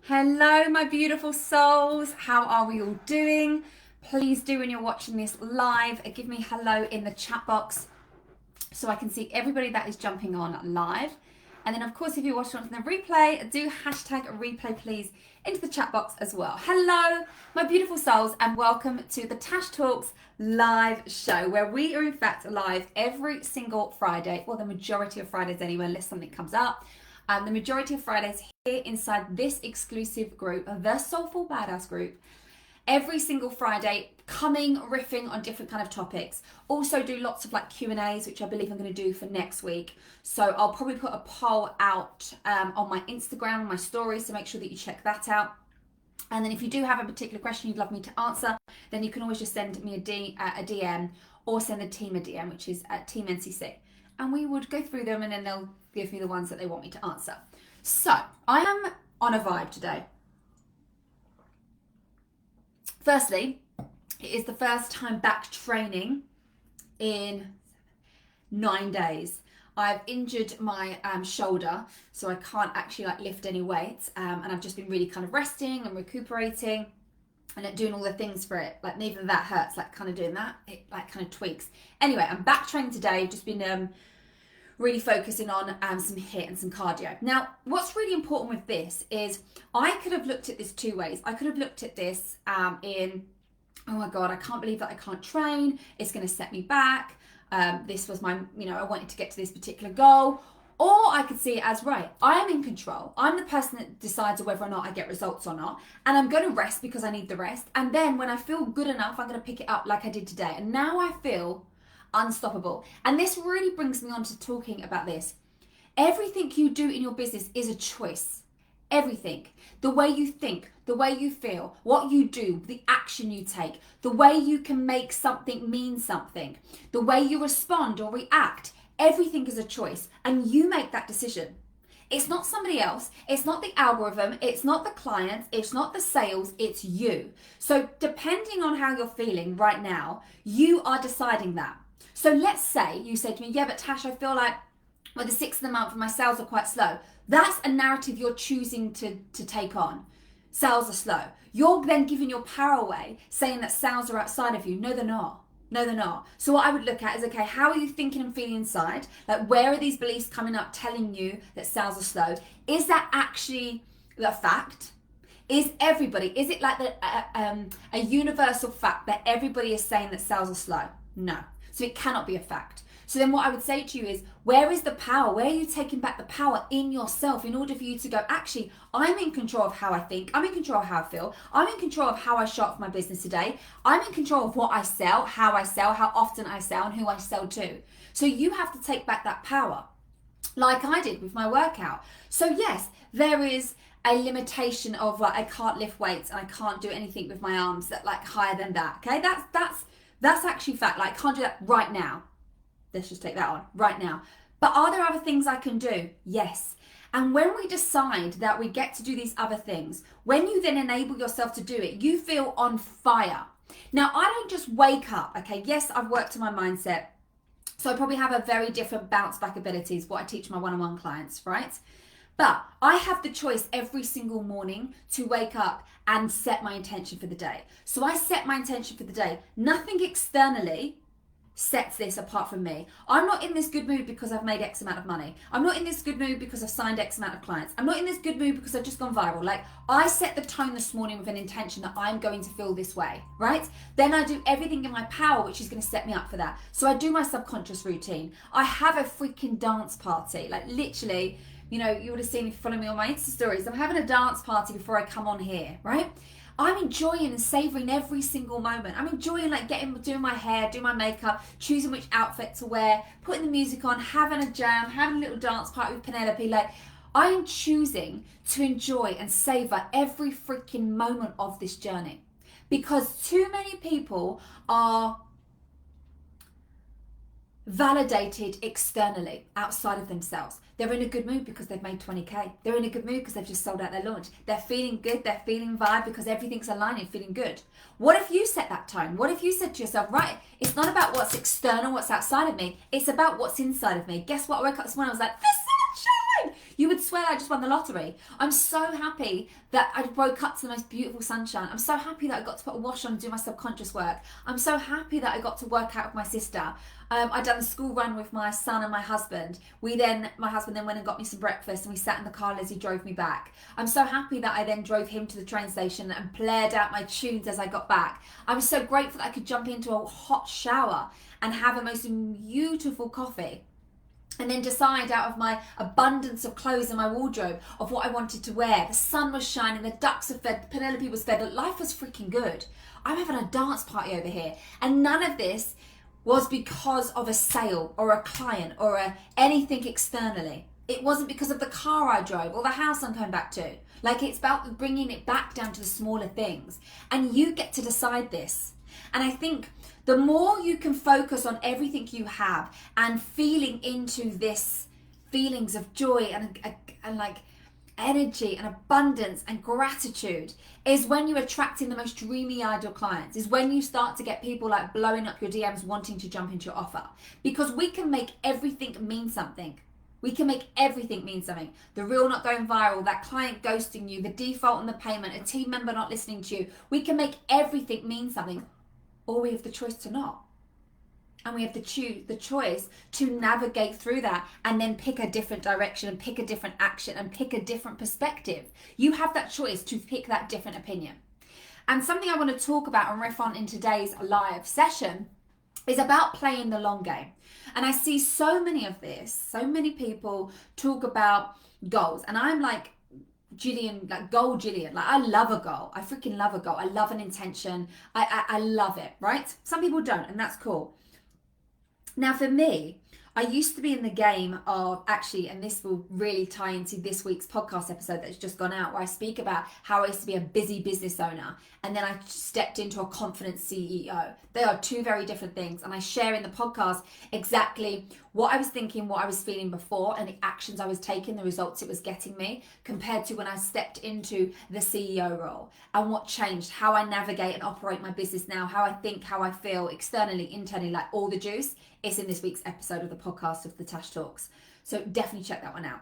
Hello, my beautiful souls. How are we all doing? Please do, when you're watching this live, give me hello in the chat box so I can see everybody that is jumping on live. And then, of course, if you're watching on the replay, do hashtag replay, please, into the chat box as well. Hello, my beautiful souls, and welcome to the Tash Talks live show, where we are, in fact, live every single Friday, or the majority of Fridays anyway, unless something comes up. The majority of Fridays here inside this exclusive group, the Soulful Badass group, every single Friday, coming, riffing on different kind of topics. Also do lots of like Q&As, which I believe I'm going to do for next week. So I'll probably put a poll out on my Instagram, my stories, so make sure that you check that out. And then if you do have a particular question you'd love me to answer, then you can always just send me a DM or send the team a DM, which is at Team NCC. And we would go through them and then they'll give me the ones that they want me to answer. So I am on a vibe today. Firstly, it is the first time back training in 9 days. I've injured my shoulder, so I can't actually like lift any weights, and I've just been really kind of resting and recuperating and doing all the things for it. Like even that hurts, like kind of doing that, it like kind of tweaks. Anyway, I'm back training today, just been really focusing on some HIIT and some cardio. Now, what's really important with this is I could have looked at this two ways. I could have looked at this in, oh my God, I can't believe that I can't train. It's going to set me back. This was my, I wanted to get to this particular goal. Or I could see it as, right, I am in control. I'm the person that decides whether or not I get results or not. And I'm going to rest because I need the rest. And then when I feel good enough, I'm going to pick it up like I did today. And now I feel unstoppable. And this really brings me on to talking about this. Everything you do in your business is a choice. Everything. The way you think, the way you feel, what you do, the action you take, the way you can make something mean something, the way you respond or react, everything is a choice. And you make that decision. It's not somebody else. It's not the algorithm. It's not the client. It's not the sales. It's you. So depending on how you're feeling right now, you are deciding that. So let's say you say to me, yeah, but Tash, I feel like the 6th of the month my sales are quite slow. That's a narrative you're choosing to take on. Sales are slow. You're then giving your power away, saying that sales are outside of you. No, they're not. No, they're not. So what I would look at is, okay, how are you thinking and feeling inside? Like, where are these beliefs coming up telling you that sales are slow? Is that actually the fact? Is it like a universal fact that everybody is saying that sales are slow? No. So it cannot be a fact. So then what I would say to you is, where is the power? Where are you taking back the power in yourself in order for you to go, actually, I'm in control of how I think. I'm in control of how I feel. I'm in control of how I show up for my business today. I'm in control of what I sell, how often I sell, and who I sell to. So you have to take back that power, like I did with my workout. So yes, there is a limitation of like, I can't lift weights and I can't do anything with my arms that like higher than that. Okay, that's actually fact. Like, I can't do that right now. Let's just take that on right now. But are there other things I can do? Yes. And when we decide that we get to do these other things, when you then enable yourself to do it, you feel on fire. Now, I don't just wake up. Okay, yes, I've worked on my mindset. So I probably have a very different bounce back abilities, what I teach my one-on-one clients, right? But I have the choice every single morning to wake up and set my intention for the day. So I set my intention for the day. Nothing externally sets this apart from me. I'm not in this good mood because I've made X amount of money. I'm not in this good mood because I've signed X amount of clients. I'm not in this good mood because I've just gone viral. Like, I set the tone this morning with an intention that I'm going to feel this way, right? Then I do everything in my power, which is going to set me up for that. So I do my subconscious routine. I have a freaking dance party. Like, literally, you would have seen if you follow me on my Insta stories. I'm having a dance party before I come on here, right? I'm enjoying and savoring every single moment. I'm enjoying like doing my hair, doing my makeup, choosing which outfit to wear, putting the music on, having a jam, having a little dance party with Penelope. Like, I am choosing to enjoy and savor every freaking moment of this journey, because too many people are validated externally outside of themselves. They're in a good mood because they've made 20k. They're in a good mood because they've just sold out their launch. They're feeling good, they're feeling vibe because everything's aligning, feeling good. What if you set that tone? What if you said to yourself, right, it's not about what's external, what's outside of me, it's about what's inside of me. Guess what? I woke up this morning, I was like, the sunshine! You would swear I just won the lottery. I'm so happy that I woke up to the most beautiful sunshine. I'm so happy that I got to put a wash on and do my subconscious work. I'm so happy that I got to work out with my sister. I done the school run with my son and my husband. My husband then went and got me some breakfast and we sat in the car as he drove me back. I'm so happy that I then drove him to the train station and played out my tunes as I got back. I was so grateful that I could jump into a hot shower and have a most beautiful coffee. And then decide out of my abundance of clothes in my wardrobe of what I wanted to wear. The sun was shining, the ducks were fed, Penelope was fed. Life was freaking good. I'm having a dance party over here. And none of this was because of a sale or a client or anything externally. It wasn't because of the car I drove or the house I'm coming back to. Like, it's about bringing it back down to the smaller things. And you get to decide this. And I think the more you can focus on everything you have and feeling into this feelings of joy and like energy and abundance and gratitude is when you're attracting the most dreamy ideal clients, is when you start to get people like blowing up your DMs wanting to jump into your offer. Because we can make everything mean something. We can make everything mean something. The reel not going viral, that client ghosting you, the default on the payment, a team member not listening to you. We can make everything mean something. Or we have the choice to not. And we have the choice to navigate through that and then pick a different direction and pick a different action and pick a different perspective. You have that choice to pick that different opinion. And something I want to talk about and riff on in today's live session is about playing the long game. And I see so many people talk about goals. And I'm like, Gillian, like goal Gillian, like I love a goal. I freaking love a goal. I love an intention. I love it, right? Some people don't, and that's cool. Now for me, I used to be in the game of actually, and this will really tie into this week's podcast episode that's just gone out, where I speak about how I used to be a busy business owner and then I stepped into a confident CEO. They are two very different things, and I share in the podcast exactly what I was thinking, what I was feeling before, and the actions I was taking, the results it was getting me, compared to when I stepped into the CEO role, and what changed, how I navigate and operate my business now, how I think, how I feel externally, internally, like all the juice. It's in this week's episode of the podcast of the Tash Talks. So definitely check that one out.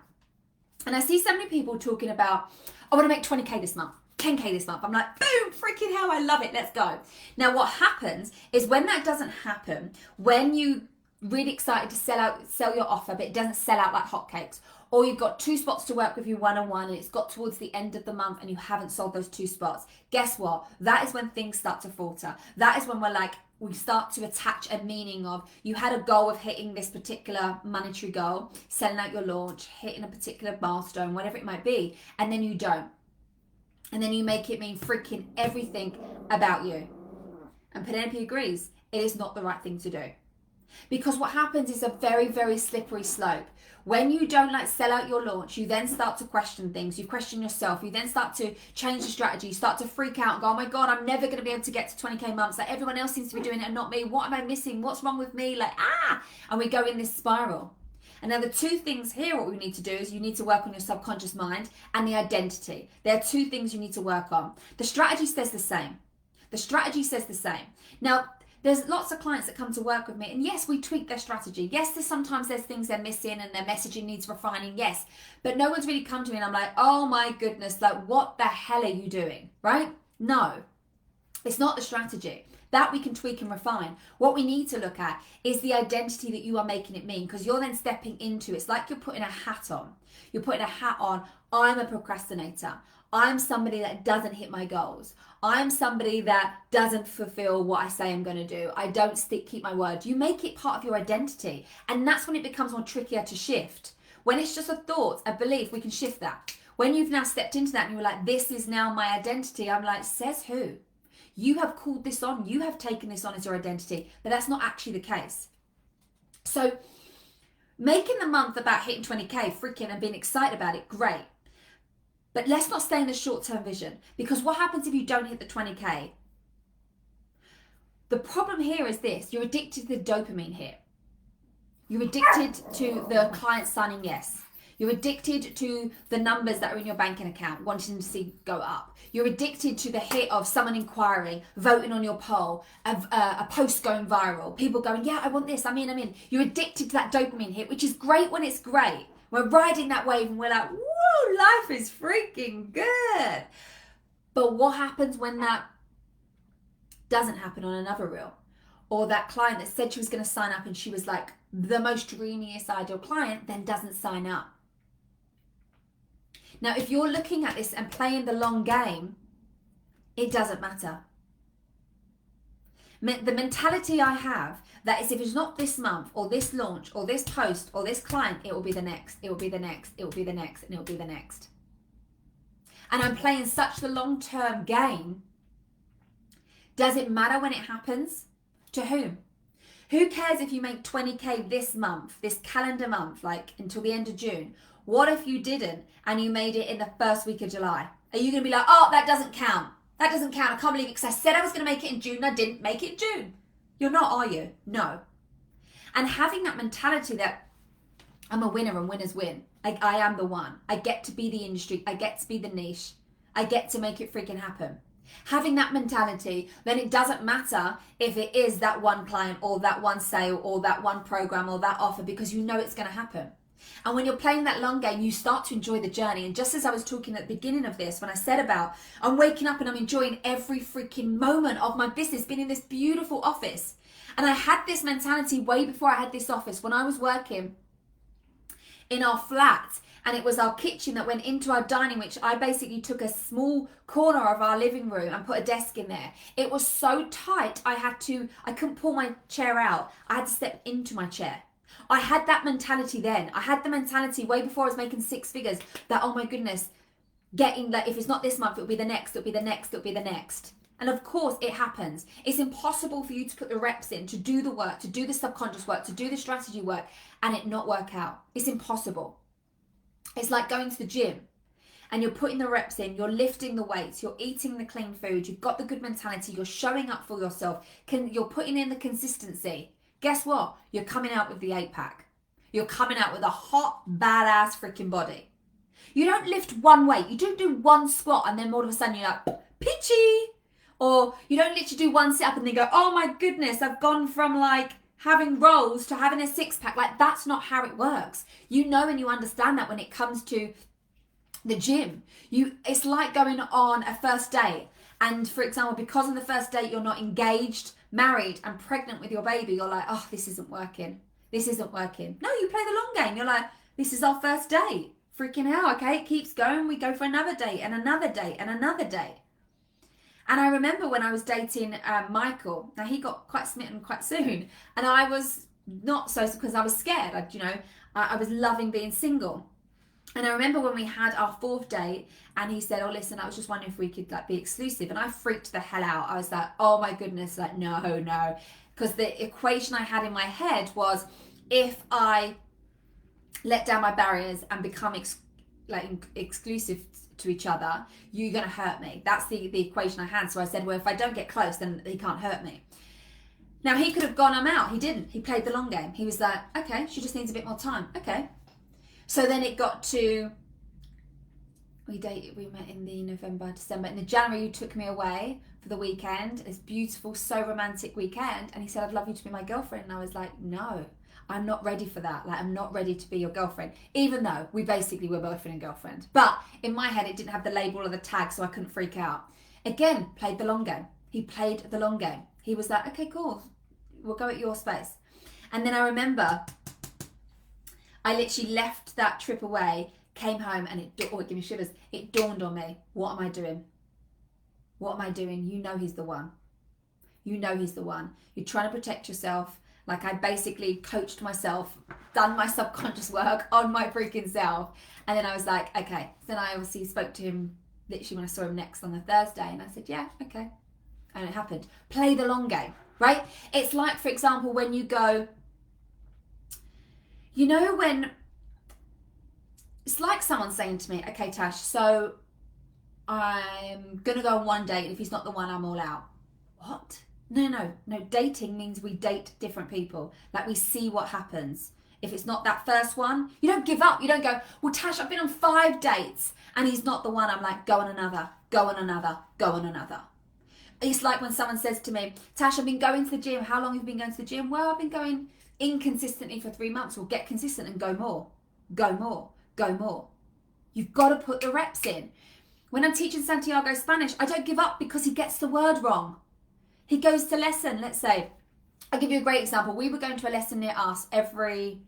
And I see so many people talking about, I want to make 20K this month, 10K this month. I'm like, boom, freaking hell, I love it. Let's go. Now what happens is when that doesn't happen, when you really excited to sell your offer, but it doesn't sell out like hotcakes, or you've got 2 spots to work with you one-on-one and it's got towards the end of the month and you haven't sold those 2 spots, guess what? That is when things start to falter. That is when we start to attach a meaning of, you had a goal of hitting this particular monetary goal, selling out your launch, hitting a particular milestone, whatever it might be, and then you don't. And then you make it mean freaking everything about you. And Penelope agrees, it is not the right thing to do. Because what happens is a very, very slippery slope. When you don't sell out your launch, you then start to question things. You question yourself. You then start to change the strategy. You start to freak out and go, oh my God, I'm never going to be able to get to 20K months. Like everyone else seems to be doing it and not me. What am I missing? What's wrong with me? And we go in this spiral. And now the 2 things here, what we need to do is you need to work on your subconscious mind and the identity. There are 2 things you need to work on. The strategy says the same. Now, there's lots of clients that come to work with me, and yes, we tweak their strategy. Yes, sometimes there's things they're missing and their messaging needs refining, yes. But no one's really come to me and I'm like, oh my goodness, what the hell are you doing, right? No, it's not the strategy. That we can tweak and refine. What we need to look at is the identity that you are making it mean, because you're then stepping into, it's like you're putting a hat on. You're putting a hat on, I'm a procrastinator. I'm somebody that doesn't hit my goals. I'm somebody that doesn't fulfill what I say I'm going to do. I don't keep my word. You make it part of your identity. And that's when it becomes more trickier to shift. When it's just a thought, a belief, we can shift that. When you've now stepped into that and you're like, this is now my identity, I'm like, says who? You have called this on. You have taken this on as your identity. But that's not actually the case. So making the month about hitting 20K, freaking and being excited about it, great. But let's not stay in the short-term vision, because what happens if you don't hit the 20K? The problem here is this: you're addicted to the dopamine hit. You're addicted to the client signing yes. You're addicted to the numbers that are in your banking account, wanting to see go up. You're addicted to the hit of someone inquiring, voting on your poll, a post going viral, people going, yeah, I want this, I'm in. You're addicted to that dopamine hit, which is great when it's great. We're riding that wave and we're like, woo, life is freaking good. But what happens when that doesn't happen on another reel? Or that client that said she was going to sign up and she was like the most dreamiest ideal client, then doesn't sign up. Now, if you're looking at this and playing the long game, it doesn't matter. The mentality I have, that is, if it's not this month or this launch or this post or this client, it will be the next, it will be the next, it will be the next, and it will be the next. And I'm playing such the long-term game. Does it matter when it happens? To whom? Who cares if you make 20K this month, this calendar month, like until the end of June? What if you didn't and you made it in the first week of July? Are you going to be like, oh, that doesn't count? That doesn't count. I can't believe it because I said I was going to make it in June and I didn't make it in June. You're not, are you? No. And having that mentality that I'm a winner and winners win. I am the one. I get to be the industry. I get to be the niche. I get to make it freaking happen. Having that mentality, then it doesn't matter if it is that one client or that one sale or that one program or that offer, because you know it's going to happen. And when you're playing that long game, you start to enjoy the journey. And just as I was talking at the beginning of this, when I said about I'm waking up and I'm enjoying every freaking moment of my business, being in this beautiful office. And I had this mentality way before I had this office, when I was working in our flat, and it was our kitchen that went into our dining, which I basically took a small corner of our living room and put a desk in there. It was so tight, I couldn't pull my chair out. I had to step into my chair. I had that mentality then. I had the mentality way before I was making six figures that, oh my goodness, getting that if it's not this month, it'll be the next, it'll be the next, it'll be the next. And of course it happens. It's impossible for you to put the reps in, to do the work, to do the subconscious work, to do the strategy work, and it not work out. It's impossible. It's like going to the gym and you're putting the reps in, you're lifting the weights, you're eating the clean food, you've got the good mentality, you're showing up for yourself, you're putting in the consistency. Guess what? You're coming out with the 8-pack. You're coming out with a hot, badass freaking body. You don't lift one weight. You don't do one squat and then all of a sudden you're like, peachy. Or you don't literally do one sit up and then go, oh my goodness, I've gone from like having rolls to having a 6-pack. Like, that's not how it works. You know and you understand that when it comes to the gym. It's like going on a first date. And for example, because on the first date you're not engaged, married and pregnant with your baby, you're like, oh, this isn't working. This isn't working. No, you play the long game. You're like, this is our first date. Freaking hell, okay? It keeps going. We go for another date and another date and another date. And I remember when I was dating Michael, now he got quite smitten quite soon. And I was not so, because I was scared. I was loving being single. And I remember when we had our 4th date and he said, oh, listen, I was just wondering if we could like be exclusive. And I freaked the hell out. I was like, oh my goodness, like, no. Because the equation I had in my head was, if I let down my barriers and become exclusive to each other, you're going to hurt me. That's the equation I had. So I said, well, if I don't get close, then he can't hurt me. Now, he could have gone, I'm out. He didn't. He played the long game. He was like, okay, she just needs a bit more time. Okay. So then it got to, we met in the November, December. In the January, you took me away for the weekend. This beautiful, so romantic weekend. And he said, I'd love you to be my girlfriend. And I was like, no, I'm not ready for that. Like, I'm not ready to be your girlfriend. Even though we basically were boyfriend and girlfriend. But in my head, it didn't have the label or the tag, so I couldn't freak out. Again, played the long game. He played the long game. He was like, okay, cool. We'll go at your space. And then I remember I literally left that trip away, came home, and it gave me shivers. It dawned on me, what am I doing? What am I doing? You know he's the one. You know he's the one. You're trying to protect yourself. Like, I basically coached myself, done my subconscious work on my freaking self. And then I was like, okay. Then I obviously spoke to him literally when I saw him next on the Thursday. And I said, yeah, okay. And it happened. Play the long game, right? It's like, for example, when you go, you know, when it's like someone saying to me, okay, Tash, so I'm going to go on one date. And if he's not the one, I'm all out. What? No. Dating means we date different people. Like, we see what happens. If it's not that first one, you don't give up. You don't go, well, Tash, I've been on 5 dates and he's not the one. I'm like, go on another, go on another, go on another. It's like when someone says to me, Tash, I've been going to the gym. How long have you been going to the gym? Well, I've been going inconsistently for 3 months. Well, get consistent and go more. go more, go more. You've got to put the reps in. When I'm teaching Santiago Spanish, I don't give up because he gets the word wrong. He goes to lesson, let's say. I'll give you a great example. We were going to a lesson near us every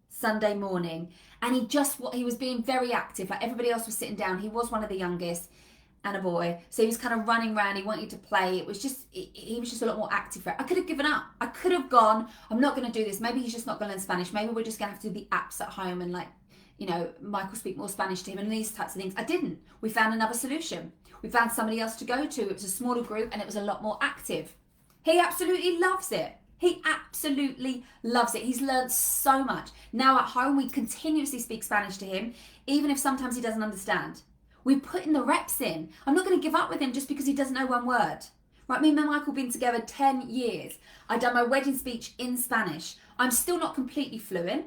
Sunday morning, and he was being very active. Like everybody else was sitting down. He was one of the youngest and a boy, so he was kind of running around. He wanted to play. He was just a lot more active. I could have given up. I could have gone, I'm not going to do this. Maybe he's just not going to learn Spanish. Maybe we're just going to have to do the apps at home and Michael speak more Spanish to him and these types of things. I didn't. We found another solution. We found somebody else to go to. It was a smaller group and it was a lot more active. He absolutely loves it. He absolutely loves it. He's learned so much. Now at home, we continuously speak Spanish to him, even if sometimes he doesn't understand. We put in the reps in. I'm not going to give up with him just because he doesn't know one word. Right, me and Michael have been together 10 years. I've done my wedding speech in Spanish. I'm still not completely fluent.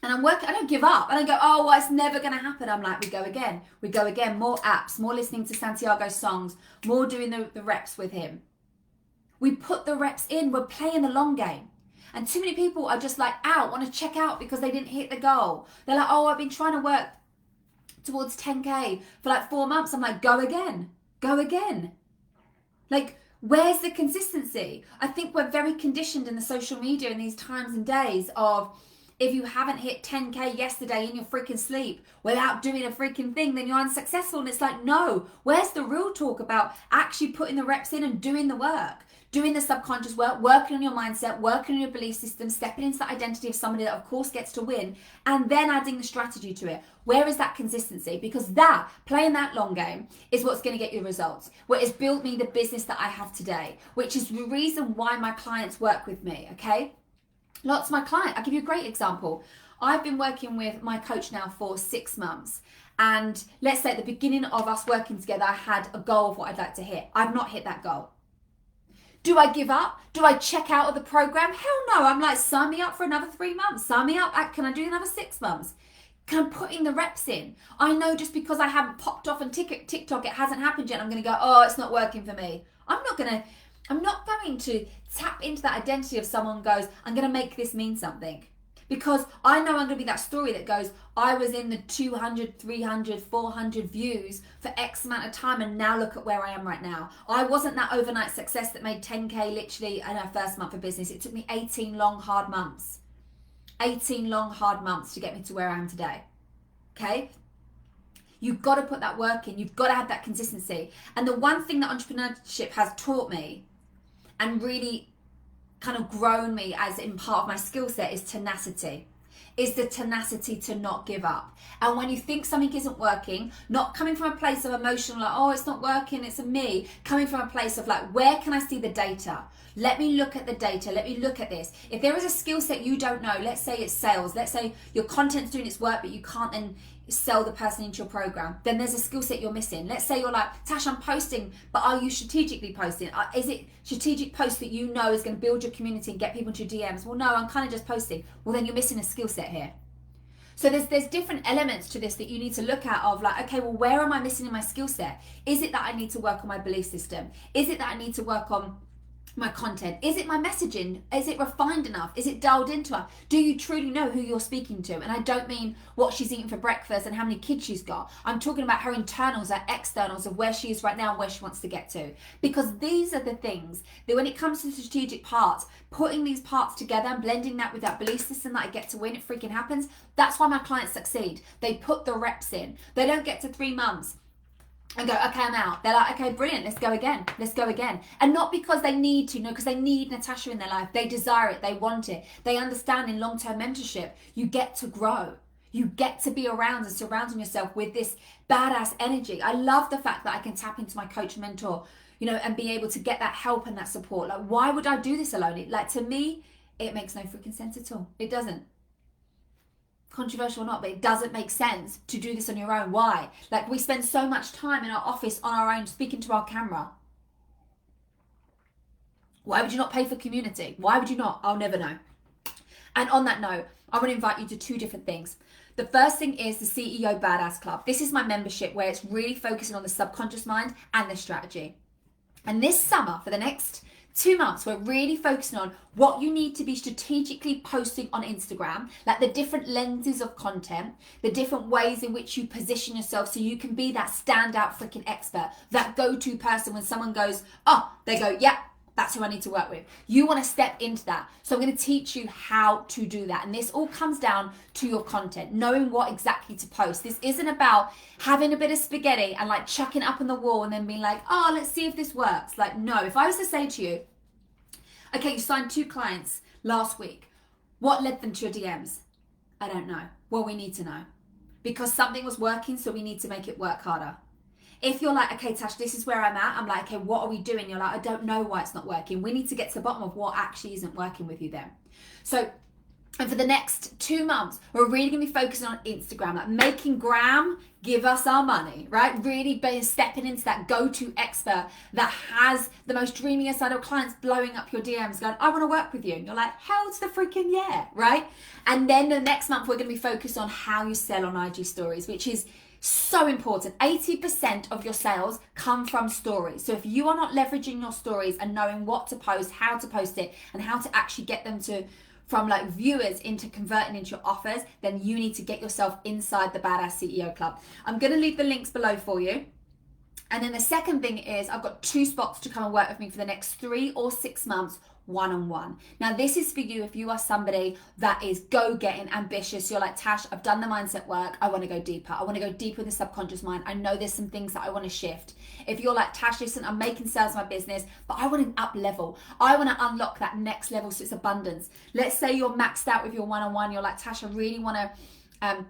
And I'm working, I don't give up. I don't go, oh, well, it's never going to happen. I'm like, we go again. We go again. More apps, more listening to Santiago's songs, more doing the reps with him. We put the reps in. We're playing the long game. And too many people are just like out, want to check out because they didn't hit the goal. They're like, oh, I've been trying to work towards 10K for like 4 months. I'm like, go again. Go again. Like, where's the consistency? I think we're very conditioned in the social media in these times and days of, if you haven't hit 10K yesterday in your freaking sleep without doing a freaking thing, then you're unsuccessful. And it's like, no, where's the real talk about actually putting the reps in and doing the work? Doing the subconscious work, working on your mindset, working on your belief system, stepping into the identity of somebody that of course gets to win, and then adding the strategy to it. Where is that consistency? Because playing that long game is what's going to get you results. What has built me the business that I have today, which is the reason why my clients work with me, okay? Lots of my clients, I'll give you a great example. I've been working with my coach now for 6 months. And let's say at the beginning of us working together, I had a goal of what I'd like to hit. I've not hit that goal. Do I give up? Do I check out of the program? Hell no. I'm like, sign me up for another 3 months. Sign me up. Can I do another 6 months? Can I put in the reps in? I know just because I haven't popped off on TikTok, it hasn't happened yet. I'm going to go, oh, it's not working for me. I'm not going to tap into that identity of someone goes, I'm going to make this mean something. Because I know I'm going to be that story that goes, I was in the 200, 300, 400 views for X amount of time and now look at where I am right now. I wasn't that overnight success that made 10K literally in our first month of business. It took me 18 long, hard months. 18 long, hard months to get me to where I am today. Okay? You've got to put that work in. You've got to have that consistency. And the one thing that entrepreneurship has taught me and really kind of grown me as in part of my skill set is tenacity. Is the tenacity to not give up. And when you think something isn't working, not coming from a place of emotional, like, oh, it's not working, it's a me, coming from a place of like, where can I see the data? Let me look at the data. Let me look at this. If there is a skill set you don't know, let's say it's sales, let's say your content's doing its work, but you can't then sell the person into your program, then there's a skill set you're missing. Let's say you're like, Tash, I'm posting, but are you strategically posting? Is it strategic post that you know is going to build your community and get people into your DMs? Well, no, I'm kind of just posting. Well, then you're missing a skill set here. So there's different elements to this that you need to look at of like, okay, well, where am I missing in my skill set? Is it that I need to work on my belief system? Is it that I need to work on my content? Is it my messaging? Is it refined enough? Is it dialed into her? Do you truly know who you're speaking to? And I don't mean what she's eating for breakfast and how many kids she's got. I'm talking about her internals, her externals of where she is right now and where she wants to get to. Because these are the things that when it comes to the strategic parts, putting these parts together and blending that with that belief system that I get to win, it freaking happens. That's why my clients succeed. They put the reps in. They don't get to 3 months and go, okay, I'm out. They're like, okay, brilliant, let's go again. Let's go again. And not because they need to, no, because they need Natasha in their life. They desire it. They want it. They understand in long-term mentorship, you get to grow. You get to be around and surrounding yourself with this badass energy. I love the fact that I can tap into my coach mentor, and be able to get that help and that support. Like, why would I do this alone? To me, it makes no freaking sense at all. It doesn't. Controversial or not, but it doesn't make sense to do this on your own. Why? We spend so much time in our office on our own speaking to our camera. Why would you not pay for community? Why would you not? I'll never know. And on that note, I want to invite you to 2 different things. The first thing is the CEO Baddass Club. This is my membership where it's really focusing on the subconscious mind and the strategy. And this summer, for the next 2 months, we're really focusing on what you need to be strategically posting on Instagram, like the different lenses of content, the different ways in which you position yourself so you can be that standout freaking expert, that go-to person when someone goes, oh, they go, yeah, that's who I need to work with. You want to step into that. So I'm going to teach you how to do that. And this all comes down to your content, knowing what exactly to post. This isn't about having a bit of spaghetti and like chucking it up on the wall and then being like, oh, let's see if this works. Like, no, if I was to say to you, okay, you signed 2 clients last week. What led them to your DMs? I don't know. Well, we need to know. Because something was working, so we need to make it work harder. If you're like, okay, Tash, this is where I'm at. I'm like, okay, what are we doing? You're like, I don't know why it's not working. We need to get to the bottom of what actually isn't working with you then. So, and for the next 2 months, we're really going to be focusing on Instagram, like making Gram give us our money, right? Really stepping into that go-to expert that has the most dreamiest side of clients blowing up your DMs going, I want to work with you. And you're like, hell to the freaking yeah, right? And then the next month, we're going to be focused on how you sell on IG stories, which is so important. 80% of your sales come from stories. So if you are not leveraging your stories and knowing what to post, how to post it, and how to actually get them to from like viewers into converting into your offers, then you need to get yourself inside the Baddass CEO Club. I'm going to leave the links below for you. And then the second thing is I've got 2 spots to come and work with me for the next 3 or 6 months, one-on-one. Now this is for you if you are somebody that is go-getting, ambitious. You're like, Tash, I've done the mindset work. I want to go deeper. I want to go deeper in the subconscious mind. I know there's some things that I want to shift. If you're like, Tash, listen, I'm making sales my business, but I want to up level. I want to unlock that next level so it's abundance. Let's say you're maxed out with your one-on-one. You're like, Tash, I really want to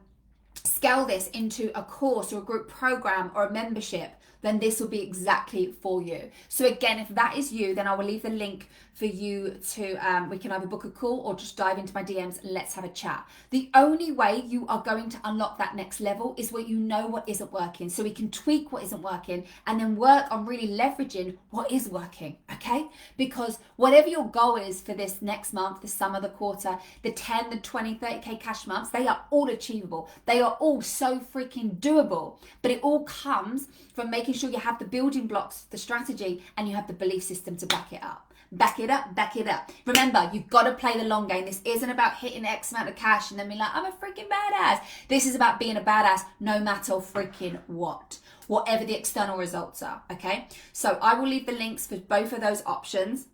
scale this into a course or a group program or a membership. Then this will be exactly for you. So again, if that is you, then I will leave the link for you to, we can either book a call or just dive into my DMs and let's have a chat. The only way you are going to unlock that next level is when you know what isn't working. So we can tweak what isn't working and then work on really leveraging what is working, okay? Because whatever your goal is for this next month, the summer, the quarter, the 10, the 20, 30K cash months, they are all achievable. They are all so freaking doable, but it all comes from making sure you have the building blocks, the strategy, and you have the belief system to back it up. Back it up, back it up. Remember, you've got to play the long game. This isn't about hitting X amount of cash and then being like, I'm a freaking badass. This is about being a badass no matter freaking what. Whatever the external results are, okay? So I will leave the links for both of those options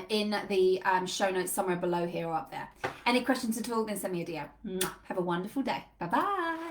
in the show notes somewhere below here or up there. Any questions at all, then send me a DM. Have a wonderful day. Bye-bye.